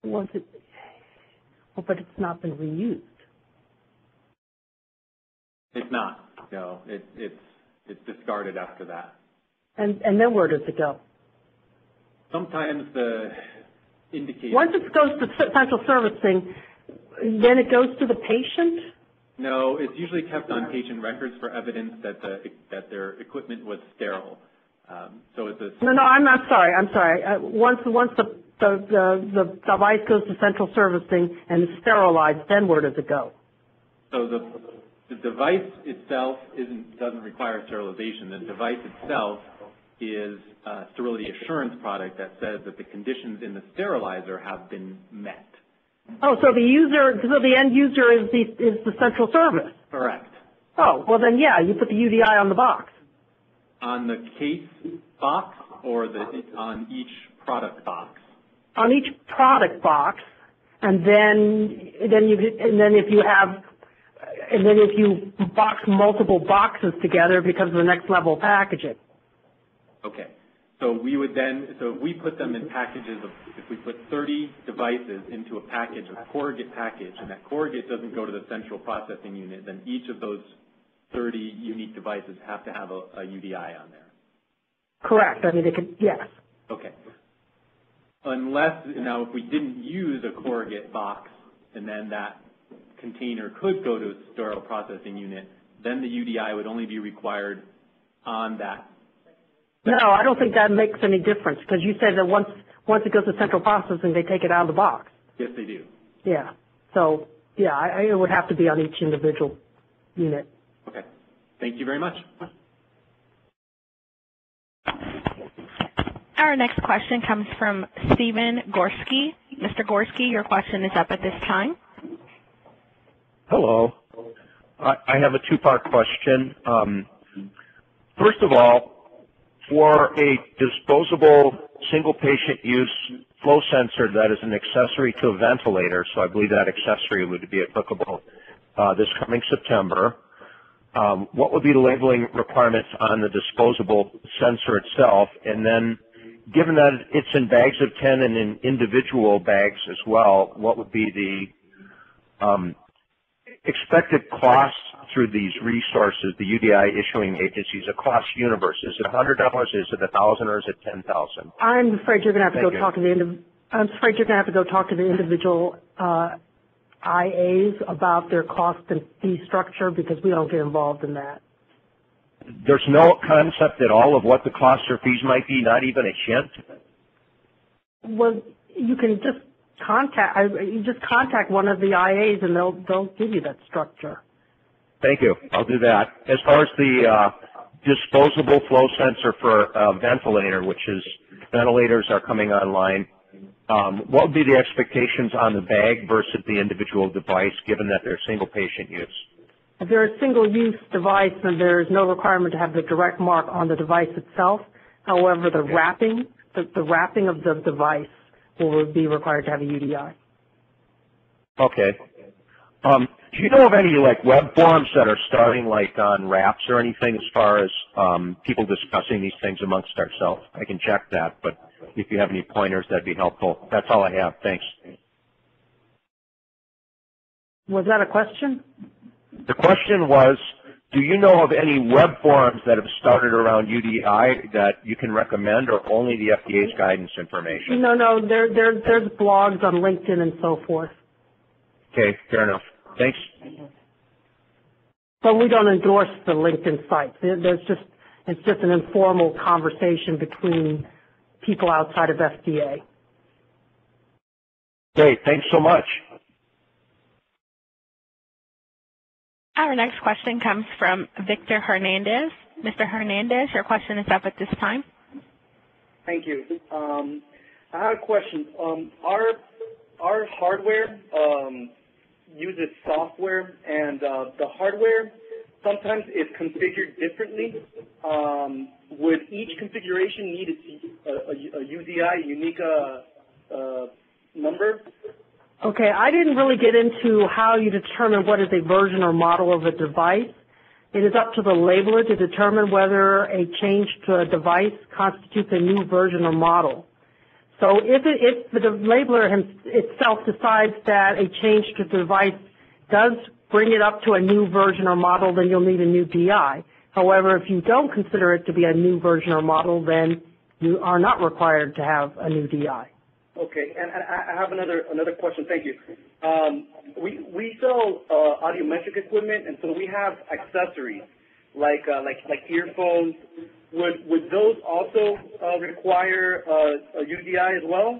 Was it? Oh, but it's not been reused. It's not. No, it's discarded after that. And then where does it go? Sometimes the indicator. Once it goes to central servicing, then it goes to the patient? No, it's usually kept on patient records for evidence that their equipment was sterile. So it's a. No, I'm sorry. Once the device goes to central servicing and is sterilized, then where does it go? So the device itself doesn't require sterilization. The device itself is a sterility assurance product that says that the conditions in the sterilizer have been met. Oh, so the end user is the central service. Correct. Oh, well then, yeah, you put the UDI on the box. On the case box or on each product box? On each product box, and then if you box multiple boxes together, it becomes the next level packaging. Okay. So if we put them in packages if we put 30 devices into a package, a corrugate package, and that corrugate doesn't go to the central processing unit, then each of those 30 unique devices have to have a UDI on there. Correct. I mean, yes. Okay. Unless, now if we didn't use a corrugate box and then that container could go to a sterile processing unit, then the UDI would only be required on that. No, I don't think that makes any difference because you said that once it goes to central processing, they take it out of the box. Yes, they do. Yeah. So, yeah, it would have to be on each individual unit. Okay. Thank you very much. Our next question comes from Stephen Gorski. Mr. Gorski, your question is up at this time. Hello. I have a two-part question. First of all, for a disposable single-patient use flow sensor that is an accessory to a ventilator, so I believe that accessory would be applicable this coming September, what would be the labeling requirements on the disposable sensor itself? And then, given that it's in bags of 10 and in individual bags as well, what would be the expected costs through these resources, the UDI issuing agencies, a cost universe? Is it $100? Is it $1,000? Or is it $10,000? I'm afraid you're going to have to go talk to the individual IAs about their cost and fee structure because we don't get involved in that. There's no concept at all of what the costs or fees might be, not even a hint? Well, you can just you just contact one of the IAs and they'll give you that structure. Thank you. I'll do that. As far as the disposable flow sensor for a ventilator, which is ventilators are coming online, what would be the expectations on the bag versus the individual device, given that they're single patient use? If they're a single-use device, then there's no requirement to have the direct mark on the device itself. However, the wrapping of the device will be required to have a UDI. Okay. Do you know of any like web forums that are starting like on RAPS or anything as far as people discussing these things amongst ourselves? I can check that, but if you have any pointers, that'd be helpful. That's all I have. Thanks. Was that a question? The question was, do you know of any web forums that have started around UDI that you can recommend, or only the FDA's guidance information? No, there's blogs on LinkedIn and so forth. Okay, fair enough. Thanks. But we don't endorse the LinkedIn site. It's just an informal conversation between people outside of FDA. Great, thanks so much. Our next question comes from Victor Hernandez. Mr. Hernandez, your question is up at this time. Thank you. I have a question. Our hardware uses software, and the hardware sometimes is configured differently. Would each configuration need a UDI, unique number? Okay, I didn't really get into how you determine what is a version or model of a device. It is up to the labeler to determine whether a change to a device constitutes a new version or model. So if the labeler itself decides that a change to the device does bring it up to a new version or model, then you'll need a new DI. However, if you don't consider it to be a new version or model, then you are not required to have a new DI. Okay, and I have another question. Thank you. We sell audiometric equipment, and so we have accessories like earphones. Would those also require a UDI as well?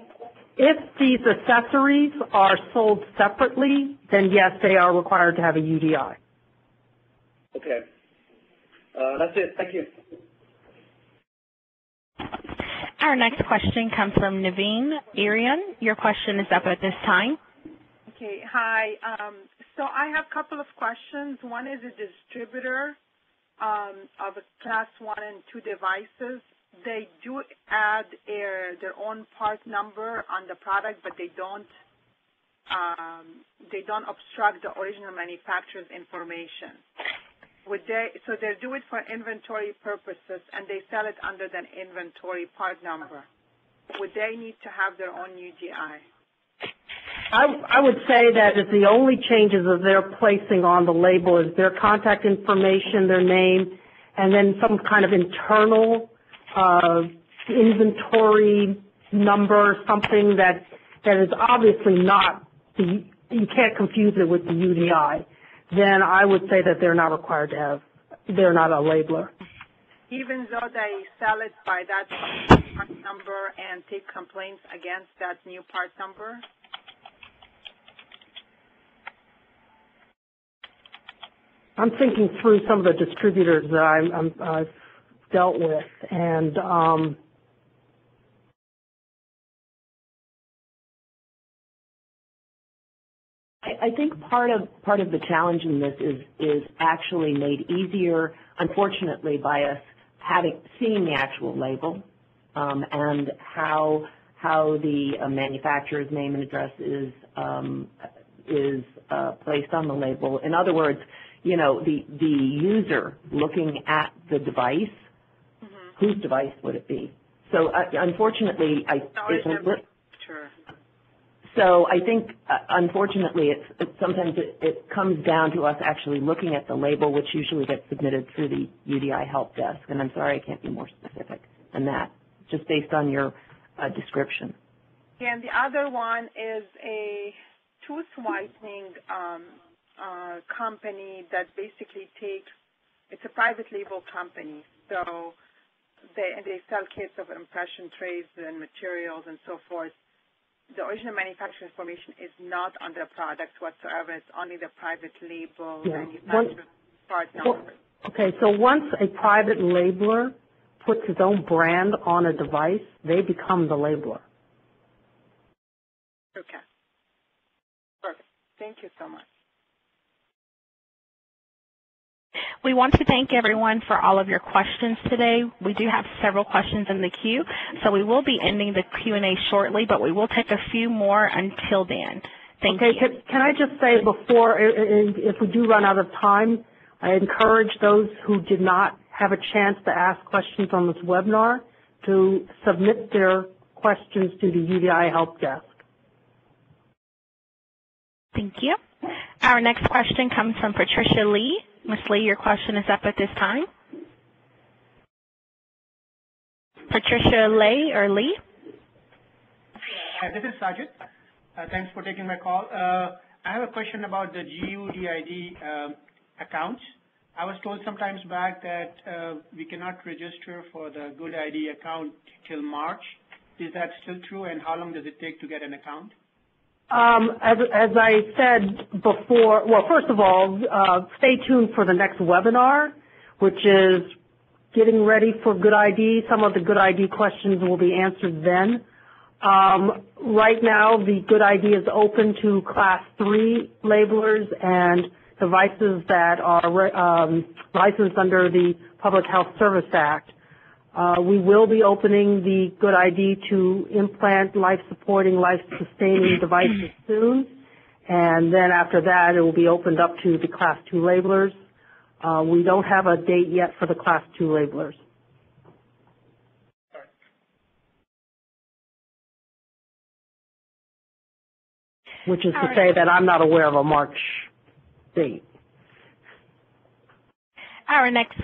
If these accessories are sold separately, then yes, they are required to have a UDI. Okay, that's it. Thank you. Our next question comes from Naveen Irian. Your question is up at this time. Okay, hi. So I have a couple of questions. One is a distributor of a class 1 and 2 devices. They do add their own part number on the product, but they don't obstruct the original manufacturer's information. So they do it for inventory purposes, and they sell it under the inventory part number. Would they need to have their own UDI? I would say that the only changes that they're placing on the label is their contact information, their name, and then some kind of internal inventory number, something that is obviously not, you can't confuse it with the UDI. Then I would say that they're not required to have, they're not a labeler. Even though they sell it by that part number and take complaints against that new part number? I'm thinking through some of the distributors that I've dealt with, and I think part of the challenge in this is actually made easier, unfortunately, by us seeing the actual label and how the manufacturer's name and address is placed on the label. In other words, you know, the user looking at the device, whose device would it be? So unfortunately, So I think, unfortunately, sometimes it comes down to us actually looking at the label, which usually gets submitted through the UDI help desk. And I'm sorry, I can't be more specific than that, just based on your description. And the other one is a tooth whitening company that basically it's a private label company. So they sell kits of impression trays and materials and so forth. the original manufacturer information is not on the product whatsoever. It's only the private label manufacturer part number. Okay, so once a private labeler puts his own brand on a device, they become the labeler. Okay. Perfect. Thank you so much. We want to thank everyone for all of your questions today. We do have several questions in the queue, so we will be ending the Q&A shortly, but we will take a few more until then. Thank you. Can I just say before, if we do run out of time, I encourage those who did not have a chance to ask questions on this webinar to submit their questions to the UDI Help Desk. Thank you. Our next question comes from Patricia Lee. Ms. Lee, your question is up at this time. Patricia Lee or Lee? Hi, this is Sajid. Thanks for taking my call. I have a question about the GUDID account. I was told sometimes back that we cannot register for the GUDID account till March. Is that still true, and how long does it take to get an account? As I said before, well, first of all, stay tuned for the next webinar, which is getting ready for GUDID. Some of the GUDID questions will be answered then. Right now, the GUDID is open to Class 3 labelers and devices that are licensed under the Public Health Service Act. We will be opening the GUDID to implant life-supporting, life-sustaining devices soon, and then after that it will be opened up to the Class 2 labelers. We don't have a date yet for the Class 2 labelers. Which is to say that I'm not aware of a March date. Our next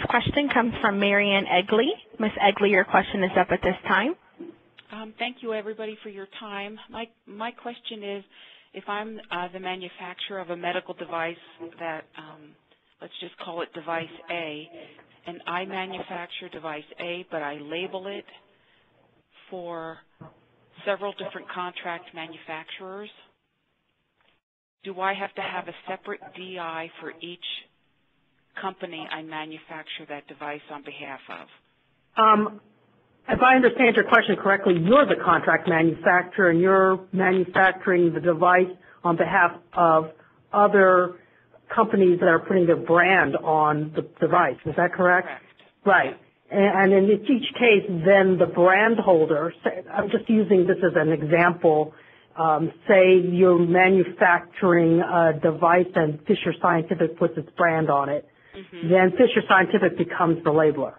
question comes from Marianne Egley. Ms. Egley, your question is up at this time. Thank you, everybody, for your time. My question is, if I'm the manufacturer of a medical device that, let's just call it device A, and I manufacture device A, but I label it for several different contract manufacturers, do I have to have a separate DI for each company I manufacture that device on behalf of? If I understand your question correctly, you're the contract manufacturer and you're manufacturing the device on behalf of other companies that are putting their brand on the device. Is that correct? Correct. Right. And in each case, then the brand holder, I'm just using this as an example, say you're manufacturing a device and Fisher Scientific puts its brand on it, then Fisher Scientific becomes the labeler.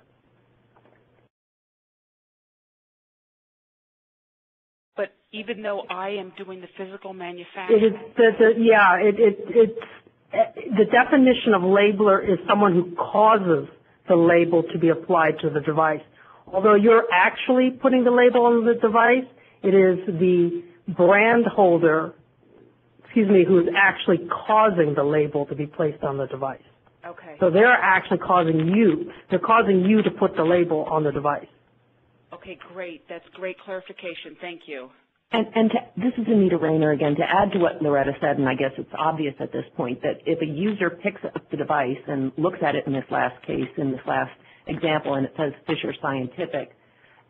But even though I am doing the physical manufacturing? The definition of labeler is someone who causes the label to be applied to the device. Although you're actually putting the label on the device, it is the brand holder, who is actually causing the label to be placed on the device. Okay. So they're actually causing you. They're causing you to put the label on the device. Okay, great. That's great clarification. Thank you. This is Anita Rayner again. To add to what Loretta said, and I guess it's obvious at this point, that if a user picks up the device and looks at it in this last case, in this last example, and it says Fisher Scientific,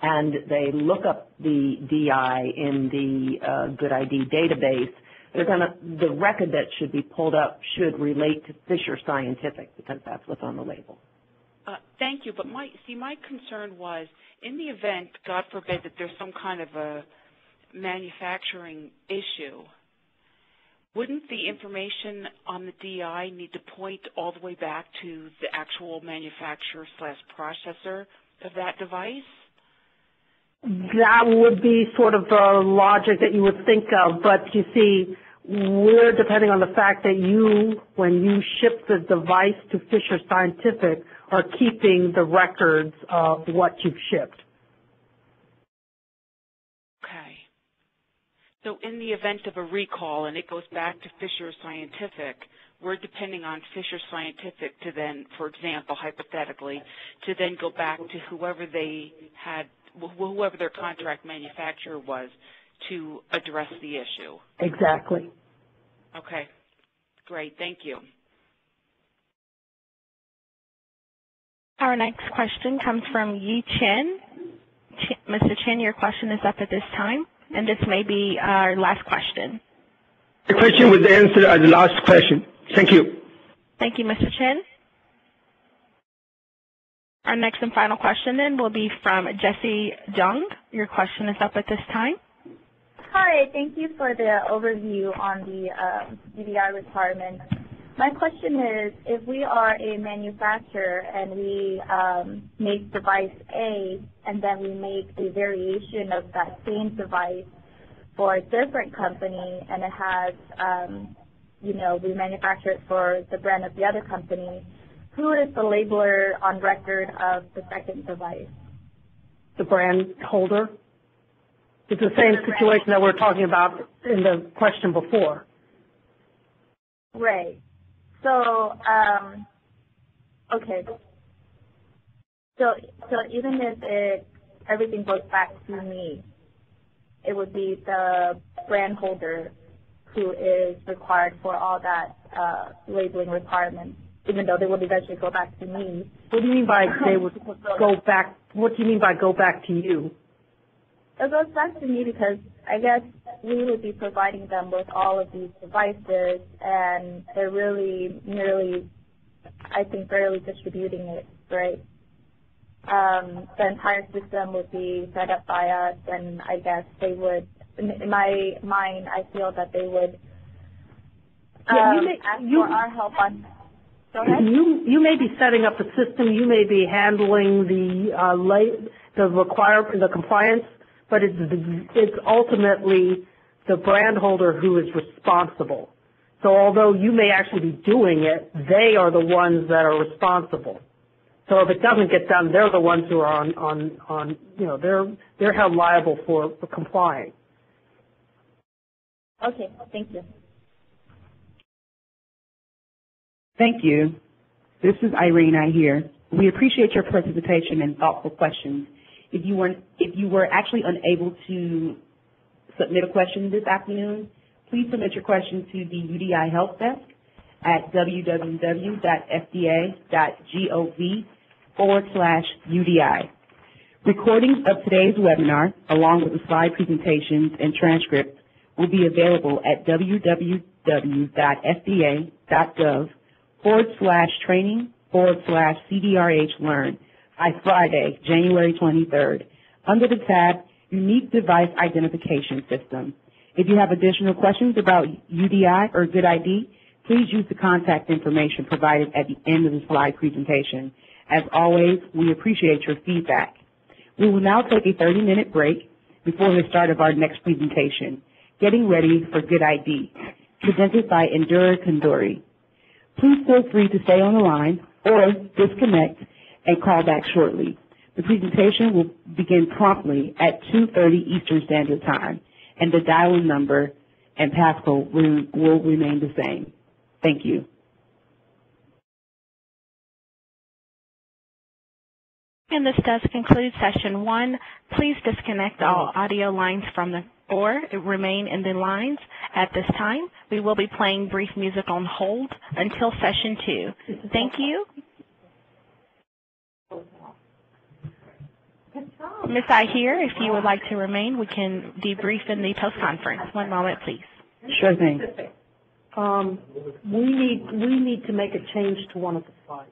and they look up the DI in the GUDID database, the record that should be pulled up should relate to Fisher Scientific because that's what's on the label. Thank you. But my concern was, in the event, God forbid, that there's some kind of a manufacturing issue, wouldn't the information on the DI need to point all the way back to the actual manufacturer/processor of that device? That would be sort of the logic that you would think of, but you see, we're depending on the fact that you, when you ship the device to Fisher Scientific, are keeping the records of what you've shipped. So in the event of a recall and it goes back to Fisher Scientific, we're depending on Fisher Scientific to then, for example, hypothetically, to then go back to whoever they had, whoever their contract manufacturer was, to address the issue. Exactly. Okay. Great. Thank you. Our next question comes from Yi Chen. Mr. Chen, your question is up at this time, and this may be our last question. The question was answered as the last question. Thank you. Thank you, Mr. Chen. Our next and final question then will be from Jessie Jung. Your question is up at this time. Hi, thank you for the overview on the UDI requirements. My question is, if we are a manufacturer and we make device A and then we make a variation of that same device for a different company and it has, we manufacture it for the brand of the other company, who is the labeler on record of the second device? The brand holder. It's the same situation that we're talking about in the question before. Right. So, okay. So even if everything goes back to me, it would be the brand holder who is required for all that labeling requirements, even though they would eventually go back to me. What do you mean by they would go back? What do you mean by go back to you? It goes back to me because I guess we would be providing them with all of these devices, and they're really merely, I think, barely distributing it, right? The entire system would be set up by us, and I guess they would, in my mind, I feel that they would ask for our help on. Go ahead. You may be setting up the system, you may be handling the compliance, but it's ultimately the brand holder who is responsible. So although you may actually be doing it, they are the ones that are responsible. So if it doesn't get done, they're the ones who are they're held liable for complying. Okay, thank you. Thank you. This is Irene here. We appreciate your participation and thoughtful questions. If you were actually unable to submit a question this afternoon, please submit your question to the UDI Help Desk at www.fda.gov/UDI. Recordings of today's webinar, along with the slide presentations and transcripts, will be available at www.fda.gov/training/CDRH Learn by Friday, January 23rd, under the tab Unique Device Identification System. If you have additional questions about UDI or Good ID, please use the contact information provided at the end of the slide presentation. As always, we appreciate your feedback. We will now take a 30-minute break before the start of our next presentation, Getting Ready for Good ID, presented by Indira Kanduri. Please feel free to stay on the line or disconnect and call back shortly. The presentation will begin promptly at 2:30 Eastern Standard Time, and the dial-in number and passcode will remain the same. Thank you. And this does conclude session 1. Please disconnect all audio lines or remain in the lines at this time. We will be playing brief music on hold until session 2. Thank you. Ms. Ahir, if you would like to remain, we can debrief in the post-conference. One moment, please. Sure thing. We need to make a change to one of the slides.